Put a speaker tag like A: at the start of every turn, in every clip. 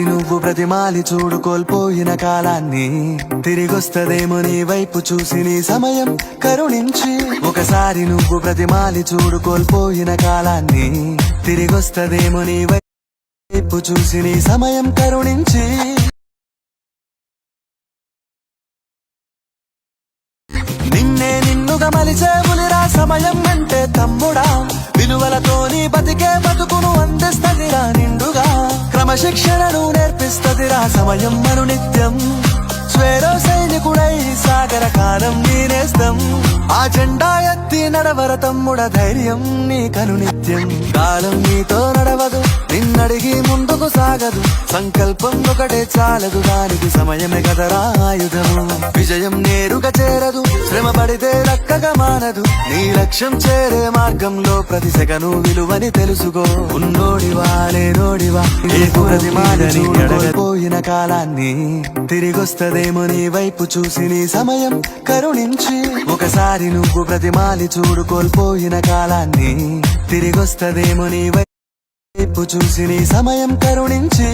A: నువ్వు ప్రతిమాలి చూడు కోల్పోయిన కాలాన్ని తిరిగొస్తదేమో నీ వైపు చూసి నీ సమయం కరుణించి ఒకసారి నువ్వు ప్రతిమాలి చూడు కోల్పోయిన కాలాన్ని తిరిగొస్తదేమో నీ వైపు చూసి నీ సమయం కరుణించి నిన్నే నిన్నుగా మలిచేవులిరా సమయం అంటే తమ్ముడా విలువలతోని బతికే బతుకును అందిస్తదిరా నిండుగా క్రమశిక్షణను నేర్పిస్తదిరా సమయం మను నిత్యం స్వేరో సైనికుడై సాగర కాలం నేనేస్తం ఆ జెండా ఎత్తి నడవర తమ్ముడ ధైర్యం నీ కను నిత్యం కాలం నీతో నడవదు నిన్నడిగి ముందుకు సాగదు సంకల్పం ఒకటే చాలదు దానికి సమయమే కదరా ఆయుధము విజయం నేరుగా చేరదు శ్రమ పడితే దక్కగా మానదు నీ లక్ష్యం చేరే మార్గంలో ప్రతి సెకను విలువని తెలుసుకో ఉన్నోడివా లేనోడివా పోయిన కాలాన్ని తిరిగొస్తదేమో నీ వైపు చూసి నీ సమయం కరుణించి ఒకసారి నువ్వు ప్రతిమాలి చూడు కోల్పోయిన కాలాన్ని తిరిగొస్తదేమో నీ వైపు చూసి నీ సమయం కరుణించి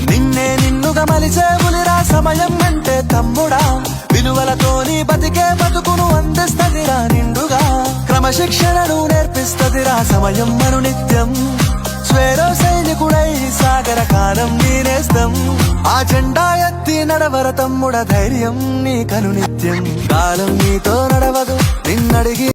A: నిన్నే నిన్నుగా మలిచేవులిరా సమయం అంటే తమ్ముడా విలువలతోని బతికే బతుకును అందిస్తదిరా నిండుగా క్రమశిక్షణను నేర్పిస్తదిరా సమయం మను నిత్యం స్వేరో సైనికుడై సాగర కాలం నేనేస్తం ఆ జెండా ఎత్తి నడవర తమ్ముడ ధైర్యం నీ కను నిత్యం కాలం నీతో నడవదు నిన్నడిగి